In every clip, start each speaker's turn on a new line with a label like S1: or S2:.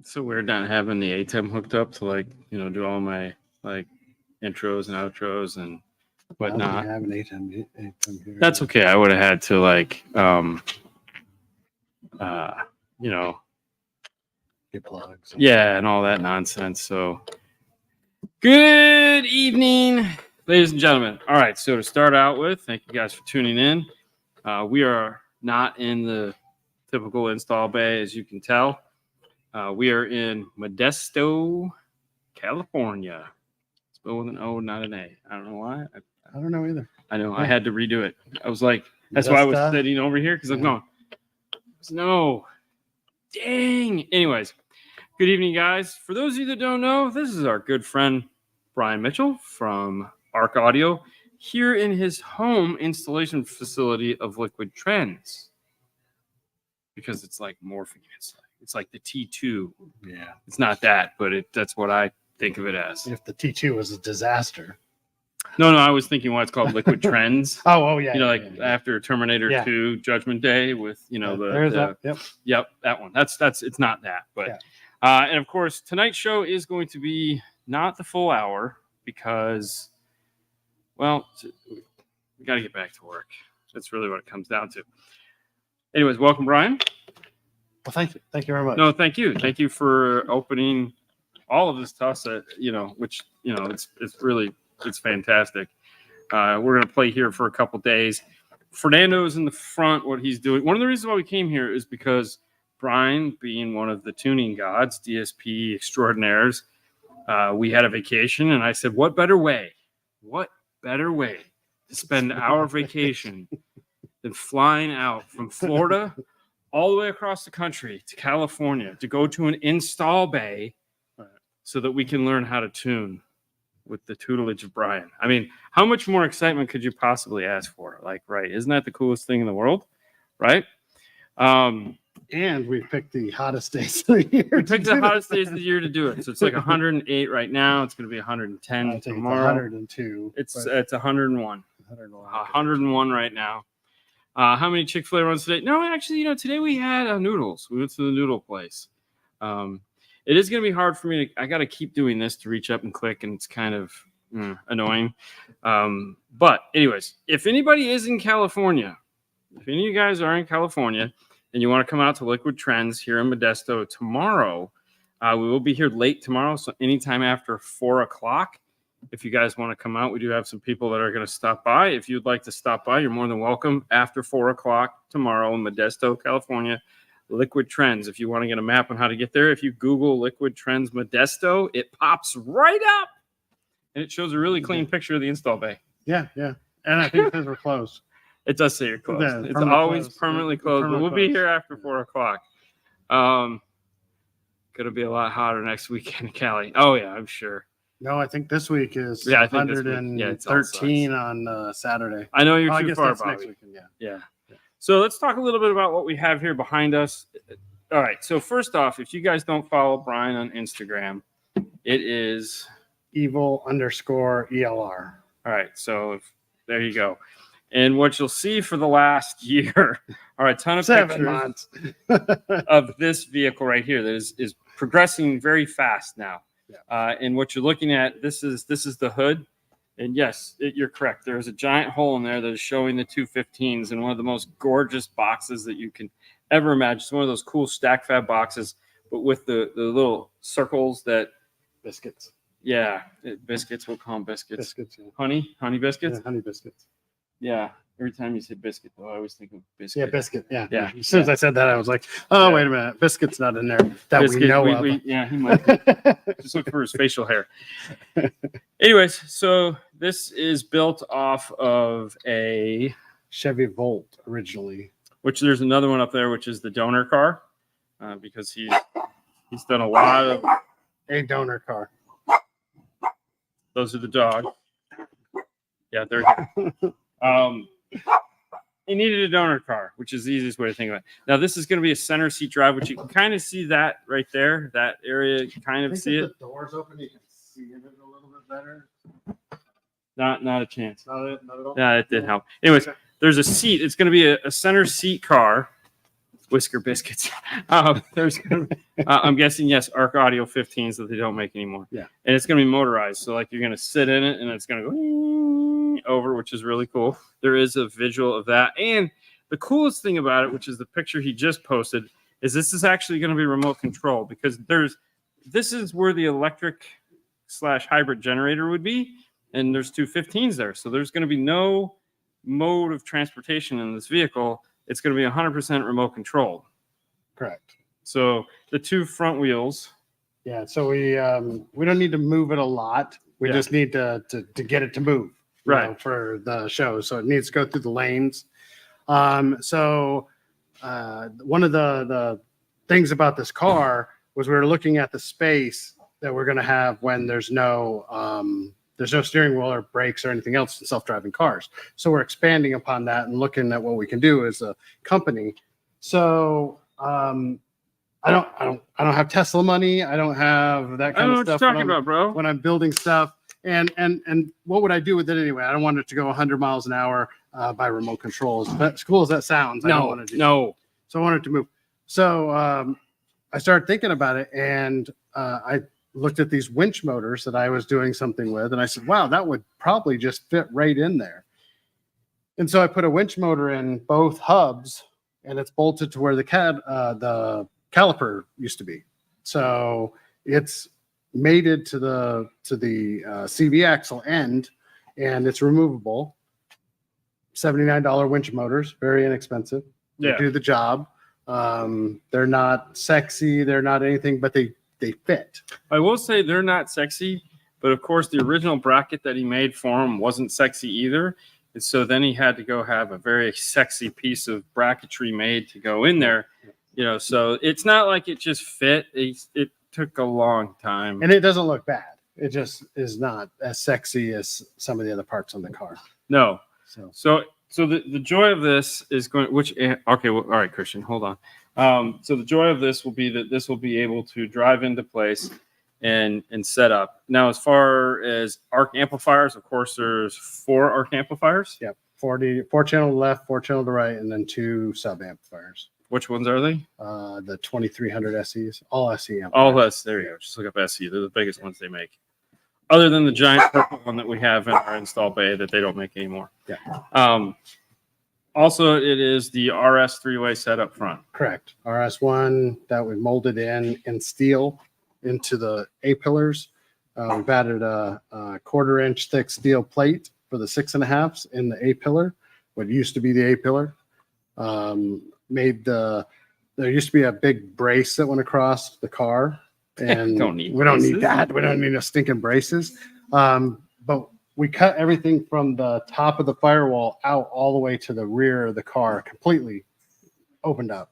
S1: So weird not having the ATEM hooked up to do all my intros and outros and whatnot.
S2: I have an ATEM here.
S1: That's okay. I would have had to
S2: Get plugs.
S1: Yeah, and all that nonsense. So good evening, ladies and gentlemen. All right, so to start out with, thank you guys for tuning in. We are not in the typical install bay, as you can tell. We are in Modesto, California. Spelled with an O, not an A. I don't know why.
S2: I don't know either.
S1: I know. Yeah. I had to redo it. I was like, that's why I was sitting over here, because I'm going, no. Dang. Anyways, good evening, guys. For those of you that don't know, this is our good friend, Brian Mitchell from Arc Audio, here in his home installation facility of Liquid Trends. Because it's like morphine. It's like the T2.
S2: Yeah.
S1: It's not that, but that's what I think of it as.
S2: If the T2 was a disaster.
S1: No, I was thinking why it's called Liquid Trends.
S2: Oh, yeah.
S1: After Terminator 2 Judgment Day with, Yep, that one. That's it's not that. But and of course, tonight's show is going to be not the full hour because, well, we got to get back to work. That's really what it comes down to. Anyways, welcome, Brian.
S2: Well, thank you. Thank you very much.
S1: No, thank you. Thank you for opening all of this to us, which, it's fantastic. We're going to play here for a couple days. Fernando's in the front, what he's doing. One of the reasons why we came here is because Brian, being one of the tuning gods, DSP extraordinaires, we had a vacation, and I said, what better way to spend our vacation than flying out from Florida all the way across the country to California to go to an install bay so that we can learn how to tune with the tutelage of Brian. I mean, how much more excitement could you possibly ask for? Right? Isn't that the coolest thing in the world? Right?
S2: And we picked the hottest days of the year.
S1: We picked the hottest days of the year to do it. So it's like 108 right now. It's going to be 110 tomorrow.
S2: 102.
S1: It's 101. 101 right now. How many Chick-fil-A runs today? No, actually, today we had noodles. We went to the noodle place. It is going to be hard for me. I got to keep doing this to reach up and click, and it's kind of annoying. But anyways, if anybody is in California, if any of you guys are in California and you want to come out to Liquid Trends here in Modesto tomorrow, we will be here late tomorrow, so anytime after 4 o'clock. If you guys want to come out, we do have some people that are going to stop by. If you'd like to stop by, you're more than welcome after 4 o'clock tomorrow in Modesto, California. Liquid Trends. If you want to get a map on how to get there, if you Google Liquid Trends Modesto, it pops right up. And it shows a really clean picture of the install bay.
S2: Yeah. And I think it says we're closed.
S1: It does say you're closed.
S2: Yeah,
S1: it's always permanently closed. But we'll be here after 4 o'clock. Going to be a lot hotter next weekend in Cali. Oh, yeah, I'm sure.
S2: No, I think this week is
S1: 113
S2: on Saturday.
S1: I know you're too far,
S2: next
S1: Bobby.
S2: weekend,
S1: Yeah. So let's talk a little bit about what we have here behind us. All right. So first off, if you guys don't follow Brian on Instagram, it is
S2: evil_ELR.
S1: All right. So there you go. And what you'll see for the last year are a ton of
S2: 7
S1: pictures
S2: months
S1: of this vehicle right here that is progressing very fast now.
S2: Yeah.
S1: And what you're looking at, this is the hood. And yes, you're correct. There is a giant hole in there that is showing the 215s in one of the most gorgeous boxes that you can ever imagine. It's one of those cool stack fab boxes, but with the little circles that
S2: biscuits.
S1: Yeah, biscuits. We'll call them biscuits.
S2: Biscuits. Yeah.
S1: Honey biscuits.
S2: Yeah, honey biscuits.
S1: Yeah. Every time you say biscuit, though, I always think of biscuit.
S2: Yeah, biscuit. Yeah.
S1: Yeah.
S2: As soon as I said that, I was like, oh, wait a minute. Biscuit's not in there. That
S1: biscuit,
S2: we know of.
S1: Yeah, he might be. Just look for his facial hair. Anyways, so this is built off of a
S2: Chevy Volt originally.
S1: Which there's another one up there, which is the donor car, because he's done a lot of
S2: a donor car.
S1: Those are the dogs. Yeah, they're he needed a donor car, which is the easiest way to think about it. Now, this is going to be a center seat drive, which you can kind of see that right there, that area. You can kind of see it.
S2: The doors open, you can see it a little bit better.
S1: Not a chance.
S2: Not at all.
S1: Yeah, it did help. Anyways, there's a seat. It's going to be a center seat car. Whisker Biscuits. There's gonna be, I'm guessing, yes, Arc Audio 15s that they don't make anymore.
S2: Yeah.
S1: And it's going to be motorized. So, like, you're going to sit in it and it's going to go over, which is really cool. There is a visual of that. And the coolest thing about it, which is the picture he just posted, is this is actually going to be remote control because this is where the electric / hybrid generator would be. And there's two 15s there. So there's going to be no mode of transportation in this vehicle. It's going to be 100% remote control.
S2: Correct.
S1: So the two front wheels.
S2: Yeah. So we don't need to move it a lot. We just need to get it to move,
S1: right,
S2: for the show. So it needs to go through the lanes. One of the things about this car was we were looking at the space that we're going to have when there's no steering wheel or brakes or anything else in self-driving cars. So we're expanding upon that and looking at what we can do as a company. So I don't have Tesla money. I don't have that kind of stuff.
S1: I don't know what you're talking about, bro.
S2: When I'm building stuff, and what would I do with it anyway? I don't want it to go 100 miles an hour by remote controls. But as cool as that sounds, I don't want to do.
S1: No.
S2: So I wanted to move. So I started thinking about it, and I looked at these winch motors that I was doing something with, and I said, wow, that would probably just fit right in there. And so I put a winch motor in both hubs, and it's bolted to where the caliper used to be. So it's mated to the CV axle end, and it's removable. $79 winch motors, very inexpensive. They do the job. They're not sexy, they're not anything, but they fit.
S1: I will say they're not sexy, but of course the original bracket that he made for him wasn't sexy either. And so then he had to go have a very sexy piece of bracketry made to go in there. So it's not like it just fit. It took a long time.
S2: And it doesn't look bad. It just is not as sexy as some of the other parts on the car.
S1: No. So the joy of this is going, okay, well, all right, Christian, hold on. So the joy of this will be that this will be able to drive into place and set up. Now, as far as ARC amplifiers, of course, there's 4 ARC amplifiers.
S2: Yep. 4 channel to left, 4 channel to right, and then 2 sub amplifiers.
S1: Which ones are they?
S2: The 2300 SEs, all SE amplifiers.
S1: All S. There you go. Just look up SE. They're the biggest ones they make. Other than the giant purple one that we have in our install bay that they don't make anymore.
S2: Yeah.
S1: Also, it is the RS 3-way set up front.
S2: Correct. RS1 that we molded in steel into the A-pillars. We've added a 1/4 inch thick steel plate for the 6.5s in the A-pillar, what used to be the A-pillar. There used to be a big brace that went across the car. And we don't need that. We don't need no stinking braces. But we cut everything from the top of the firewall out all the way to the rear of the car, completely opened up.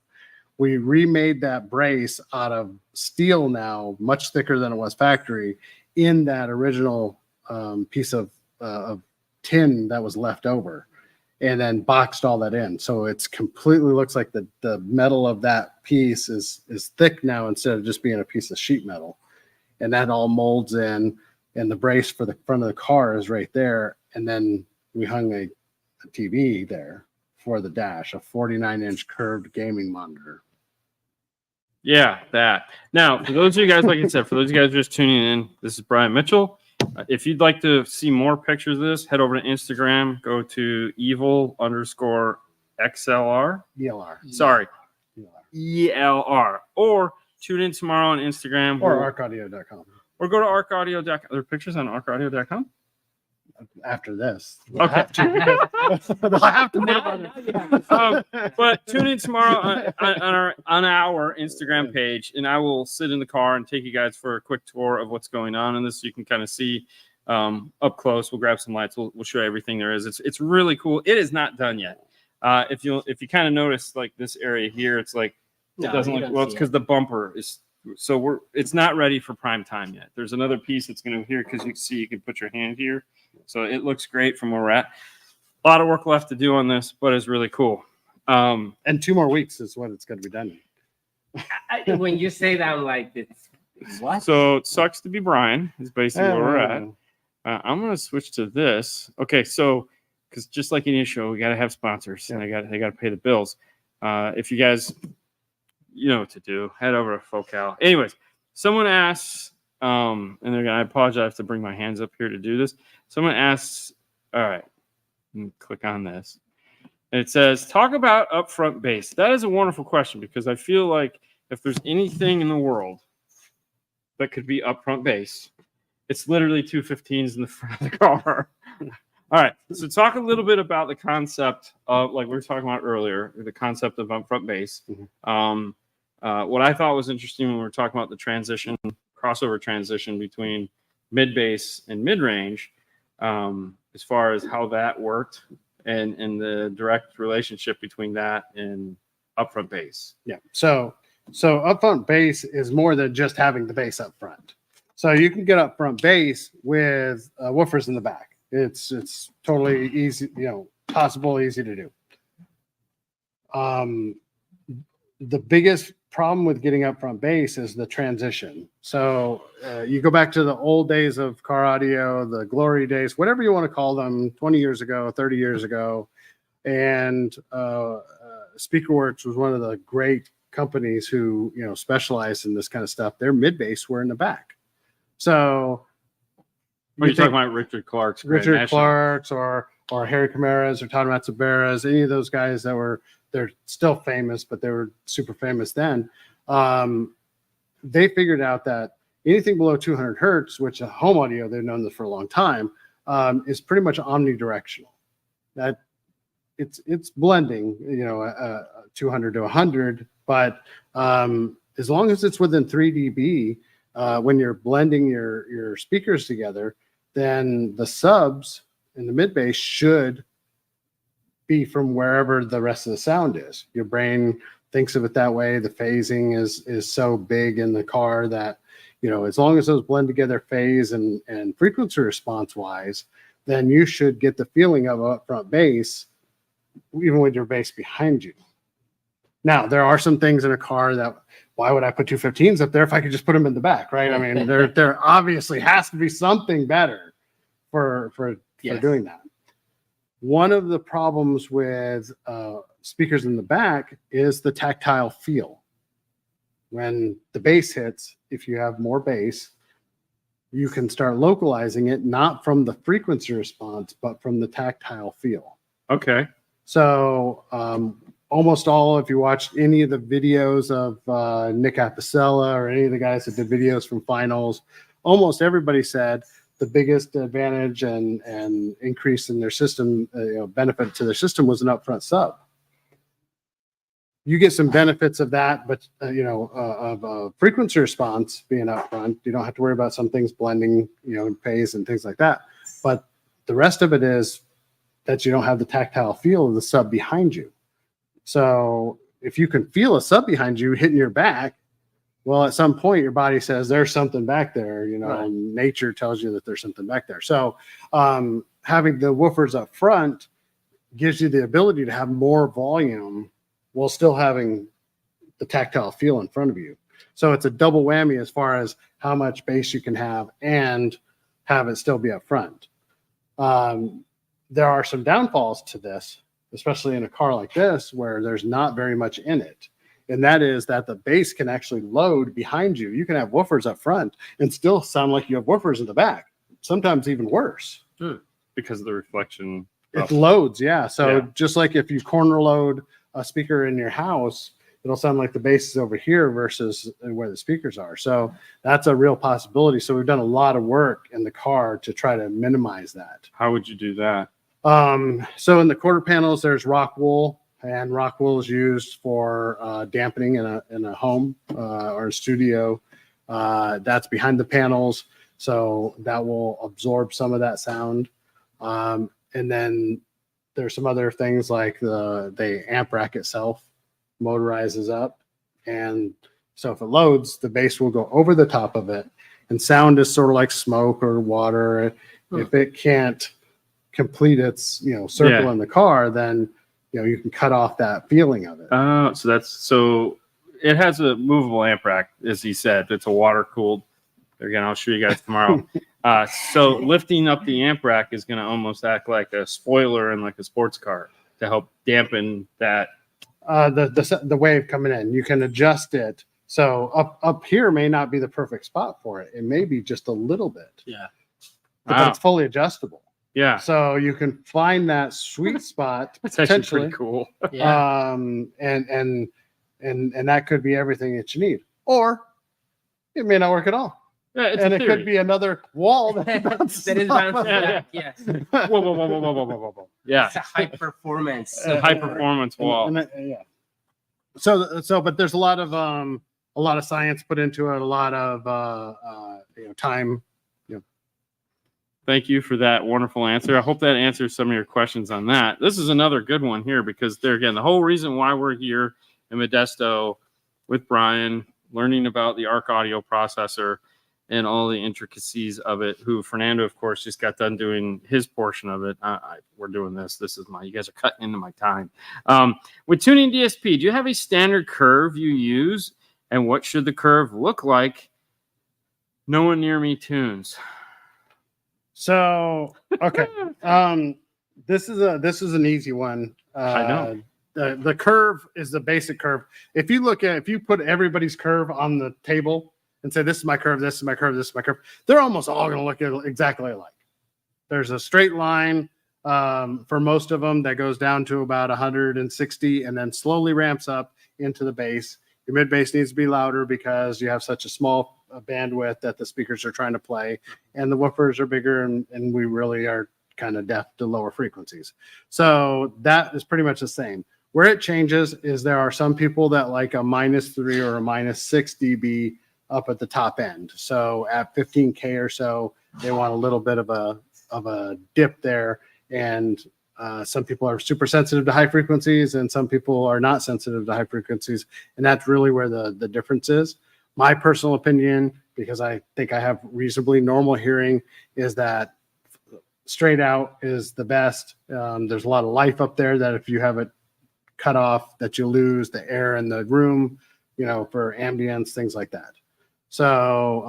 S2: We remade that brace out of steel now, much thicker than it was factory, in that original piece of tin that was left over, and then boxed all that in. So it's completely looks like the metal of that piece is thick now instead of just being a piece of sheet metal. And that all molds in, and the brace for the front of the car is right there. And then we hung a TV there for the dash, a 49-inch curved gaming monitor.
S1: Yeah, that. Now, for those of you guys, like I said, for those of you guys just tuning in, this is Brian Mitchell. If you'd like to see more pictures of this, head over to Instagram, go to evil_XLR.
S2: ELR.
S1: Sorry. ELR. Or tune in tomorrow on Instagram.
S2: Or arcaudio.com.
S1: Or go to arcaudio.com. Are there pictures on arcaudio.com?
S2: After this.
S1: Okay.
S2: I have to.
S1: But tune in tomorrow on our Instagram page, and I will sit in the car and take you guys for a quick tour of what's going on in this, so you can kind of see up close. We'll grab some lights. We'll show you everything there is. It's really cool. It is not done yet. If you kind of notice, like this area here, it's like it doesn't look well. It's because the bumper is. So it's not ready for prime time yet. There's another piece that's going to here because you can see you can put your hand here. So it looks great from where we're at. A lot of work left to do on this, but it's really cool.
S2: And 2 more weeks is what it's going to be done in.
S3: When you say that, like it's what?
S1: So it sucks to be Brian is basically where we're at. I'm going to switch to this. Okay, so because just like any show, we got to have sponsors and they got to pay the bills. If you guys you know what to do. Head over to Focal. Anyways, someone asks, and I apologize to bring my hands up here to do this. Someone asks, all right, click on this. And it says, talk about upfront bass. That is a wonderful question because I feel like if there's anything in the world that could be upfront bass, it's literally 215s in the front of the car. All right, so talk a little bit about the concept of, like we were talking about earlier, the concept of upfront bass. What I thought was interesting when we were talking about the crossover transition between mid bass and mid range, as far as how that worked and the direct relationship between that and upfront bass.
S2: Yeah. So upfront bass is more than just having the bass up front. So you can get upfront bass with woofers in the back. It's totally easy, possible, easy to do. The biggest problem with getting upfront bass is the transition. So you go back to the old days of car audio, the glory days, whatever you want to call them, 20 years ago, 30 years ago. And Speakerworks was one of the great companies who, specialized in this kind of stuff. Their mid bass were in the back. So
S1: you're talking about Richard Clark's
S2: or Harry Camaras or Todd Matsuberas, any of those guys they're still famous, but they were super famous then. They figured out that anything below 200 hertz, which a home audio, they've known this for a long time, is pretty much omnidirectional. That it's blending, 200 to 100, but as long as it's within 3 dB, when you're blending your speakers together, then the subs in the mid bass should be from wherever the rest of the sound is. Your brain thinks of it that way. The phasing is so big in the car that, as long as those blend together phase and frequency response wise, then you should get the feeling of upfront bass, even with your bass behind you. Now, there are some things in a car that, why would I put 215s up there if I could just put them in the back, right? I mean, there obviously has to be something better for doing that. One of the problems with speakers in the back is the tactile feel. When the bass hits, if you have more bass, you can start localizing it, not from the frequency response, but from the tactile feel.
S1: Okay.
S2: So almost all, if you watched any of the videos of Nick Apicella or any of the guys that did videos from finals, almost everybody said the biggest advantage and increase in their system, benefit to their system was an upfront sub. You get some benefits of that, but of frequency response being upfront, you don't have to worry about some things blending, in phase and things like that. But the rest of it is that you don't have the tactile feel of the sub behind you. So if you can feel a sub behind you hitting your back, well, at some point your body says there's something back there, right. And nature tells you that there's something back there. So having the woofers up front gives you the ability to have more volume while still having the tactile feel in front of you. So it's a double whammy as far as how much bass you can have and have it still be up front. There are some downfalls to this, especially in a car like this where there's not very much in it. And that is that the bass can actually load behind you. You can have woofers up front and still sound like you have woofers in the back, sometimes even worse.
S1: Because of the reflection.
S2: It loads, yeah. So just like if you corner load a speaker in your house, it'll sound like the bass is over here versus where the speakers are. So that's a real possibility. So we've done a lot of work in the car to try to minimize that.
S1: How would you do that?
S2: So in the quarter panels, there's rock wool. And rock wool is used for dampening in a home or a studio. That's behind the panels, so that will absorb some of that sound. And then there's some other things like the amp rack itself motorizes up, and so if it loads, the bass will go over the top of it. And sound is sort of like smoke or water. If it can't complete its circle in the car, then you can cut off that feeling of it.
S1: So it has a movable amp rack, as he said. It's a water cooled. Again, I'll show you guys tomorrow. So lifting up the amp rack is going to almost act like a spoiler in like a sports car to help dampen that
S2: The wave coming in. You can adjust it. So up here may not be the perfect spot for it. It may be just a little bit.
S3: Yeah.
S2: But it's fully adjustable.
S1: Yeah.
S2: So you can find that sweet spot.
S1: That's actually pretty cool.
S3: Yeah.
S2: And that could be everything that you need. Or it may not work at all.
S1: Yeah,
S2: and it could be another wall that
S3: That is bouncing back. Yes.
S1: Whoa. Yeah.
S3: It's a high performance.
S1: It's a high performance wall.
S2: Yeah. So, but there's a lot of science put into it, a lot of time.
S1: Thank you for that wonderful answer. I hope that answers some of your questions on that. This is another good one here because there again, the whole reason why we're here in Modesto with Brian, learning about the ARC audio processor and all the intricacies of it, who Fernando, of course, just got done doing his portion of it. We're doing this. This is you guys are cutting into my time. With tuning DSP, do you have a standard curve you use? And what should the curve look like? No one near me tunes.
S2: So, okay. This is an easy one.
S1: I know.
S2: The curve is the basic curve. If you put everybody's curve on the table and say, this is my curve, this is my curve, this is my curve, they're almost all going to look exactly alike. There's a straight line for most of them that goes down to about 160 and then slowly ramps up into the bass. Your mid bass needs to be louder because you have such a small bandwidth that the speakers are trying to play, and the woofers are bigger, and we really are kind of deaf to lower frequencies. So that is pretty much the same. Where it changes is there are some people that like a -3 or a -6 dB up at the top end. So at 15K or so, they want a little bit of a dip there. And some people are super sensitive to high frequencies, and some people are not sensitive to high frequencies. And that's really where the difference is. My personal opinion, because I think I have reasonably normal hearing, is that straight out is the best. There's a lot of life up there that if you have it cut off, that you lose the air in the room, for ambience, things like that. So,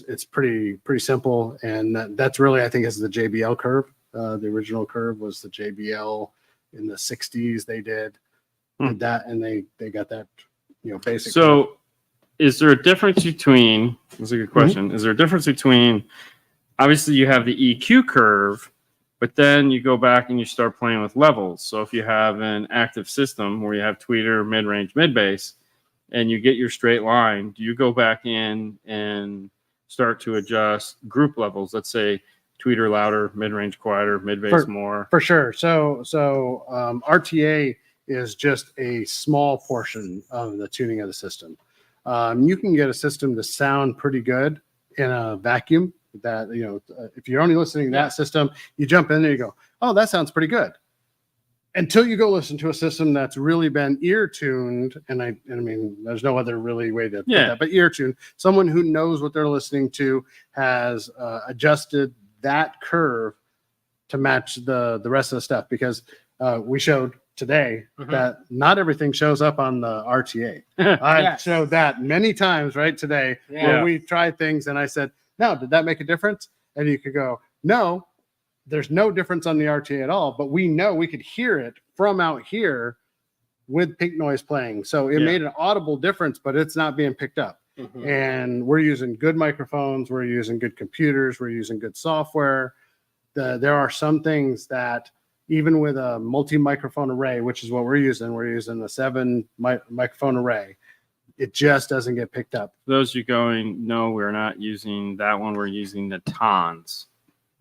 S2: it's pretty simple. And that's really, I think, is the JBL curve. The original curve was the JBL in the 60s. They did that, and they got that, basic.
S1: So
S2: curve.
S1: Is there a difference between, that's a good question. Is there a difference between, obviously you have the EQ curve, but then you go back and you start playing with levels. So if you have an active system where you have tweeter, mid-range, mid-bass, and you get your straight line, do you go back in and start to adjust group levels? Let's say tweeter louder, mid-range quieter, mid-bass more.
S2: For sure. So RTA is just a small portion of the tuning of the system. You can get a system to sound pretty good in a vacuum. That if you're only listening to that system, you jump in there, you go, oh, that sounds pretty good. Until you go listen to a system that's really been ear tuned, and I mean, there's no other really way to put that, but ear tuned. Someone who knows what they're listening to has adjusted that curve to match the rest of the stuff, because we showed today that not everything shows up on the RTA. I showed that many times today where we tried things and I said, now, did that make a difference? And you could go, no, there's no difference on the RTA at all, but we know we could hear it from out here with pink noise playing. So it made an audible difference, but it's not being picked up. And we're using good microphones. We're using good computers. We're using good software. There are some things that even with a multi-microphone array, which is what we're using a 7 microphone array, it just doesn't get picked up.
S1: Those you going, no, we're not using that one. We're using the Tons.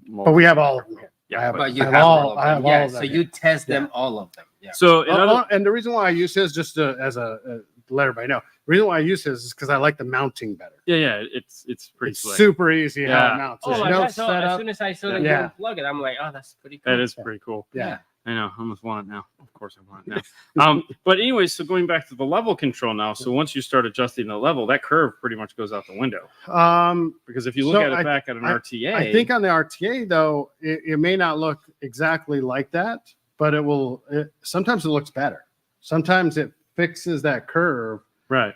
S2: But we have all of them here.
S1: Yeah,
S3: but you have all of them. Yeah, so you test them, all of them. Yeah.
S1: So,
S2: and the reason why I use his, just as a let everybody know, the reason why I use his is because I like the mounting better.
S1: Yeah, it's pretty slick.
S2: Super easy how it mounts.
S3: As soon as I saw that you unplug it, I'm like, oh, that's pretty cool.
S1: That is pretty cool.
S2: Yeah.
S1: I know. I almost want it now. Of course I want it now. But anyways, so going back to the level control now. So once you start adjusting the level, that curve pretty much goes out the window. Because if you look at it back at an RTA.
S2: I think on the RTA, though, it may not look exactly like that, but sometimes it looks better. Sometimes it fixes that curve.
S1: Right.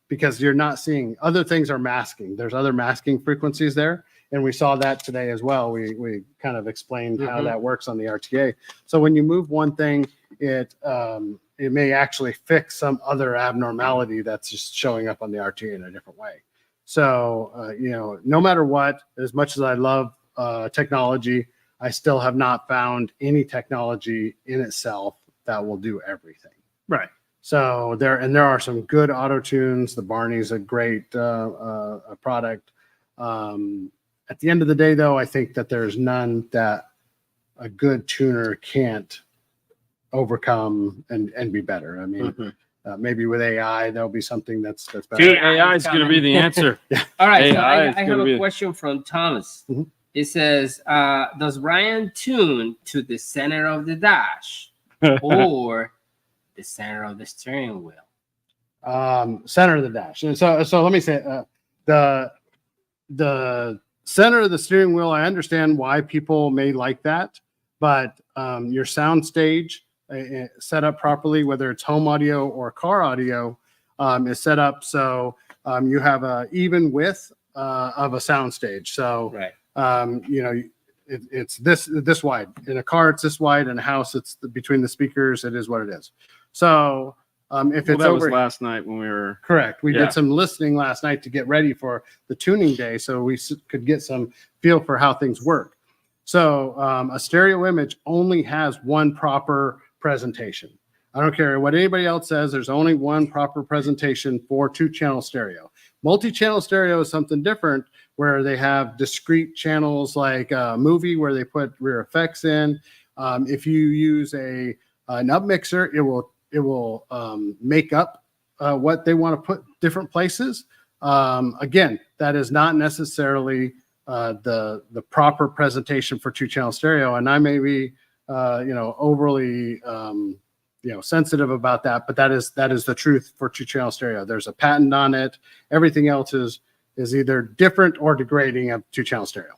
S2: Because you're not seeing, other things are masking. There's other masking frequencies there. And we saw that today as well. We kind of explained how that works on the RTA. So when you move one thing, it may actually fix some other abnormality that's just showing up on the RT in a different way. So, no matter what, as much as I love technology, I still have not found any technology in itself that will do everything.
S1: Right.
S2: So there are some good auto tunes. The Barney's a great product. At the end of the day, though, I think that there's none that a good tuner can't overcome and be better. I mean, maybe with AI, there'll be something that's better.
S1: Dude, AI is going to be the answer.
S3: All right, so
S1: AI
S3: I have a question from Thomas.
S2: Mhm.
S3: It says, does Ryan tune to the center of the dash or the center of the steering wheel?
S2: Center of the dash. And so let me say the center of the steering wheel, I understand why people may like that, but your Soundstage set up properly, whether it's home audio or car audio, is set up so you have a even width of a Soundstage. So
S3: Right.
S2: It's this wide. In a car, it's this wide. In a house, it's between the speakers. It is what it is. So if it's
S1: that
S2: over
S1: was last night when we were
S2: correct, we did some listening last night to get ready for the tuning day, so we could get some feel for how things work. So a stereo image only has one proper presentation. I don't care what anybody else says. There's only one proper presentation for 2-channel stereo. Multi-channel stereo is something different, where they have discrete channels like a movie where they put rear effects in. If you use an up mixer, it will make up what they want to put different places. Again, that is not necessarily the proper presentation for 2-channel stereo, and I may be overly sensitive about that, but that is the truth for 2-channel stereo. There's a patent on it. Everything else is either different or degrading of 2-channel stereo.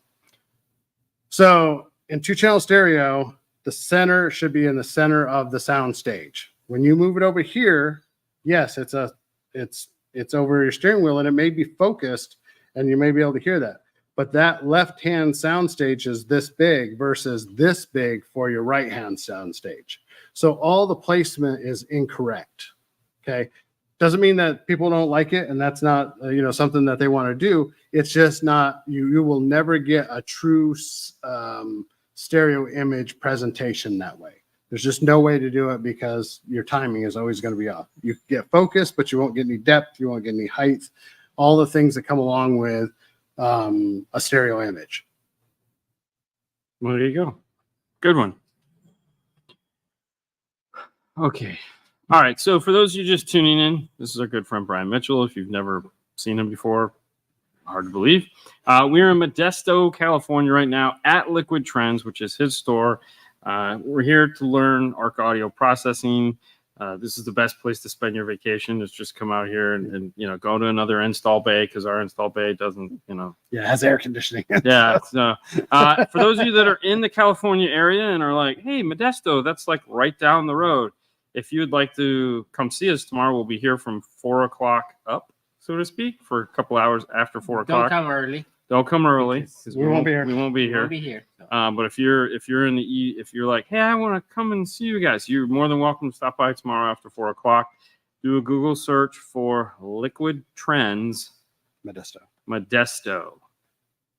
S2: So in 2-channel stereo, the center should be in the center of the Soundstage. When you move it over here, yes, it's over your steering wheel, and it may be focused, and you may be able to hear that. But that left-hand Soundstage is this big versus this big for your right-hand Soundstage. So all the placement is incorrect. Okay. Doesn't mean that people don't like it, and that's not something that they want to do. It's just not, you will never get a true stereo image presentation that way. There's just no way to do it because your timing is always going to be off. You get focus, but you won't get any depth. You won't get any height. All the things that come along with a stereo image.
S1: Well, there you go. Good one. Okay. All right. So for those of you just tuning in, this is our good friend Brian Mitchell. If you've never seen him before, hard to believe. We're in Modesto, California right now at Liquid Trends, which is his store. We're here to learn ARC audio processing. This is the best place to spend your vacation, is just come out here and go to another install bay, because our install bay doesn't,
S2: it has air conditioning.
S1: Yeah. So, for those of you that are in the California area and are like, hey, Modesto, that's like right down the road. If you'd like to come see us tomorrow, we'll be here from 4 o'clock up, so to speak, for a couple hours after 4 o'clock.
S3: Don't come early.
S1: Don't come early, because
S2: we won't be here.
S1: We won't be here.
S3: We'll be here.
S1: But if you're if you're like, hey, I want to come and see you guys, you're more than welcome to stop by tomorrow after 4 o'clock. Do a Google search for Liquid Trends, Modesto,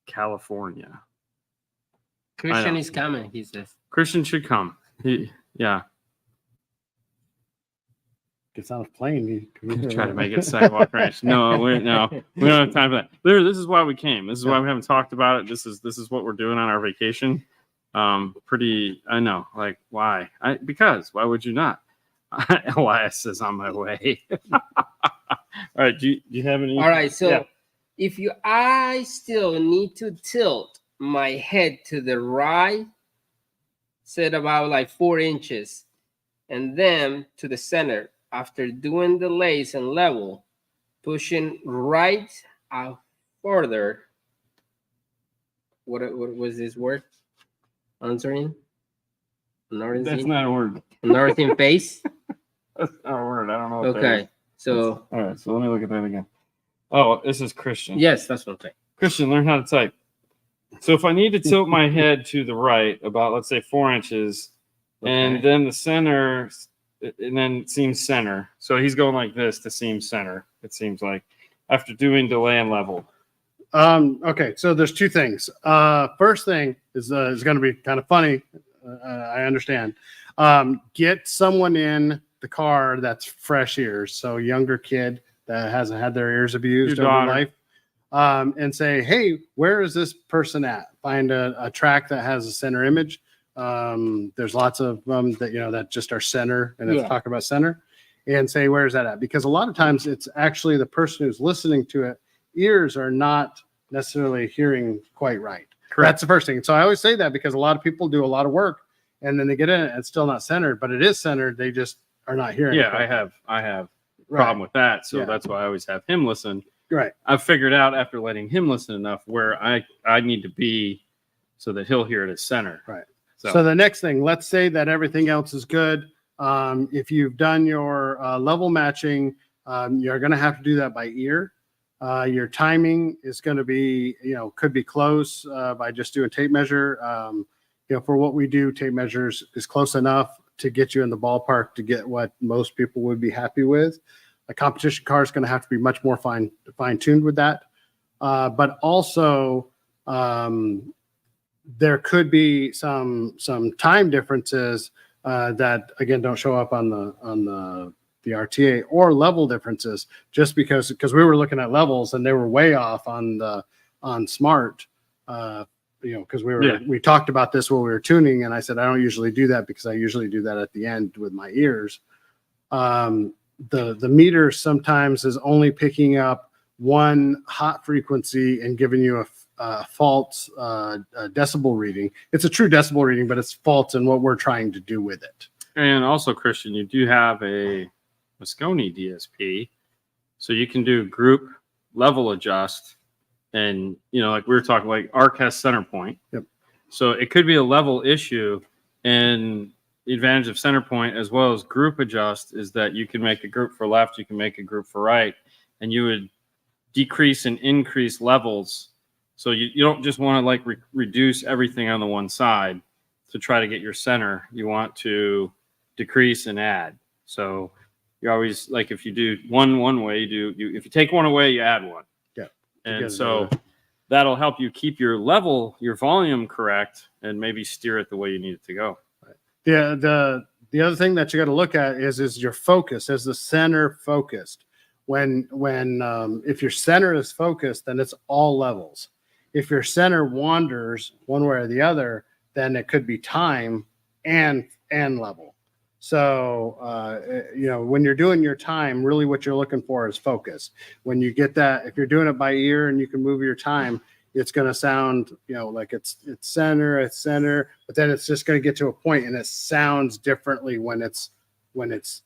S1: California.
S3: Christian is coming, he says.
S1: Christian should come. Yeah.
S2: Gets on a plane.
S1: Try to make it sidewalk ranch. No, we don't have time for that. Literally, this is why we came. This is why we haven't talked about it. This is what we're doing on our vacation. I know. Like, why? Because why would you not? Elias is on my way. All right. Do you have any?
S3: All right. So if I still need to tilt my head to the right, set about like 4 inches, and then to the center. After doing the lace and level, pushing right out further. What was this word? Answering?
S1: That's not a word.
S3: Northern face?
S1: That's not a word. I don't know. What
S3: okay. So.
S1: All right. So let me look at that again. Oh, this is Christian.
S3: Yes, that's what I'm saying.
S1: Christian, learn how to type. So if I need to tilt my head to the right about, let's say, 4 inches, and then the center, and then it seems center. So he's going like this to seam center. It seems like after doing delay and level.
S2: Okay, so there's two things. First thing is going to be kind of funny. I understand. Get someone in the car that's fresh ears, so younger kid that hasn't had their ears abused over life, and say, hey, where is this person at? Find a track that has a center image. There's lots of them that that just are center, and let's talk about center, and say, where's that at? Because a lot of times it's actually the person who's listening to it. Ears are not necessarily hearing quite right. Correct. That's the first thing. So I always say that because a lot of people do a lot of work and then they get in it and it's still not centered, but it is centered. They just are not hearing.
S1: Yeah, I have problem with that. So that's why I always have him listen.
S2: Right.
S1: I've figured out after letting him listen enough where I need to be so that he'll hear it as center.
S2: Right. So the next thing, let's say that everything else is good. If you've done your level matching, you're going to have to do that by ear. Your timing is going to be, could be close by just doing tape measure. For what we do, tape measures is close enough to get you in the ballpark to get what most people would be happy with. A competition car is going to have to be much more fine-tuned with that. But also, there could be some time differences that again don't show up on the RTA, or level differences, just because we were looking at levels and they were way off on smart, because we talked about this while we were tuning, and I said I don't usually do that because I usually do that at the end with my ears. The meter sometimes is only picking up one hot frequency and giving you a false decibel reading. It's a true decibel reading, but it's false in what we're trying to do with it.
S1: And also, Christian, you do have a Moscone DSP, so you can do group level adjust, and like we were talking, like ARC has center point.
S2: Yep.
S1: So it could be a level issue, and the advantage of center point as well as group adjust is that you can make a group for left, you can make a group for right, and you would decrease and increase levels. So you don't just want to like reduce everything on the one side to try to get your center. You want to decrease and add. So you always, like, if you do one way, if you take one away, you add one.
S2: Yeah.
S1: And so that'll help you keep your level, your volume correct, and maybe steer it the way you need it to go.
S2: Right. Yeah. The other thing that you got to look at is your focus. Is the center focused? If your center is focused, then it's all levels. If your center wanders one way or the other, then it could be time and level. So, when you're doing your time, really what you're looking for is focus. When you get that, if you're doing it by ear and you can move your time, it's going to sound, like it's center, but then it's just going to get to a point and it sounds differently when it's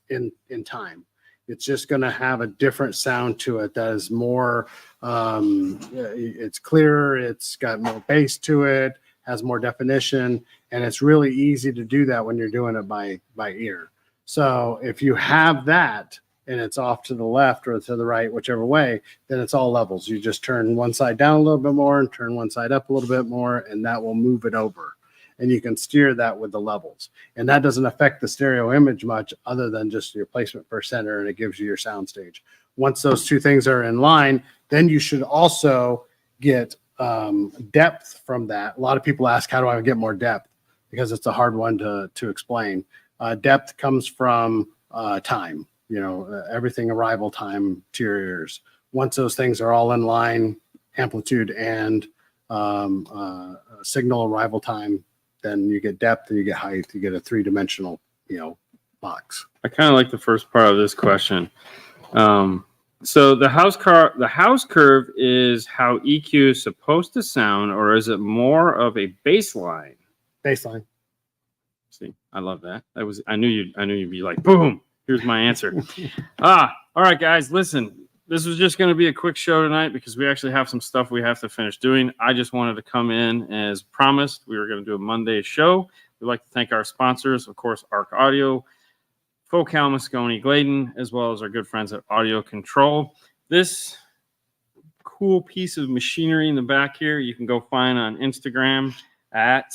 S2: in time. It's just going to have a different sound to it that is more, it's clearer, it's got more bass to it, has more definition, and it's really easy to do that when you're doing it by ear. So if you have that and it's off to the left or to the right, whichever way, then it's all levels. You just turn one side down a little bit more and turn one side up a little bit more, and that will move it over. And you can steer that with the levels. And that doesn't affect the stereo image much other than just your placement per center, and it gives you your soundstage. Once those two things are in line, then you should also get depth from that. A lot of people ask, how do I get more depth? Because it's a hard one to explain. Depth comes from time, everything arrival time to your ears. Once those things are all in line, amplitude and signal arrival time, then you get depth and you get height. You get a three-dimensional, box.
S1: I kind of like the first part of this question. So the house curve is how EQ is supposed to sound, or is it more of a baseline?
S2: Baseline.
S1: See, I love that. I knew you'd be like, boom, here's my answer. All right, guys, listen. This was just going to be a quick show tonight because we actually have some stuff we have to finish doing. I just wanted to come in as promised. We were going to do a Monday show. We'd like to thank our sponsors, of course, Arc Audio, Focal Moscone Gladen, as well as our good friends at Audio Control. This cool piece of machinery in the back here, you can go find on Instagram at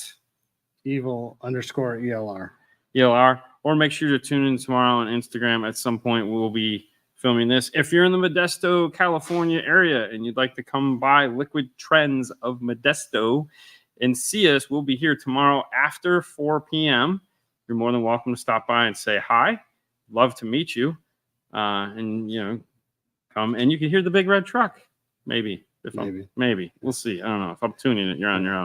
S2: Evil_ELR.
S1: ELR, or make sure to tune in tomorrow on Instagram. At some point, we'll be filming this. If you're in the Modesto, California area and you'd like to come by Liquid Trends of Modesto and see us, we'll be here tomorrow after 4 p.m. You're more than welcome to stop by and say hi. Love to meet you. And, you know, come and you can hear the big red truck. Maybe. Maybe. We'll see. I don't know. If I'm tuning it, you're on your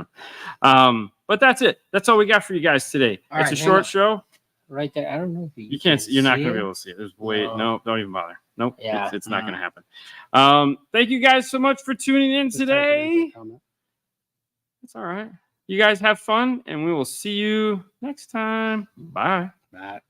S1: own. But that's it. That's all we got for you guys today. It's a short show.
S3: Right there. I don't know if
S1: you can't. You're not going to be able to see it. There's no. Don't even bother. Nope.
S3: Yeah.
S1: It's not going to happen. Thank you guys so much for tuning in today. It's all right. You guys have fun, and we will see you next time. Bye.
S2: Bye.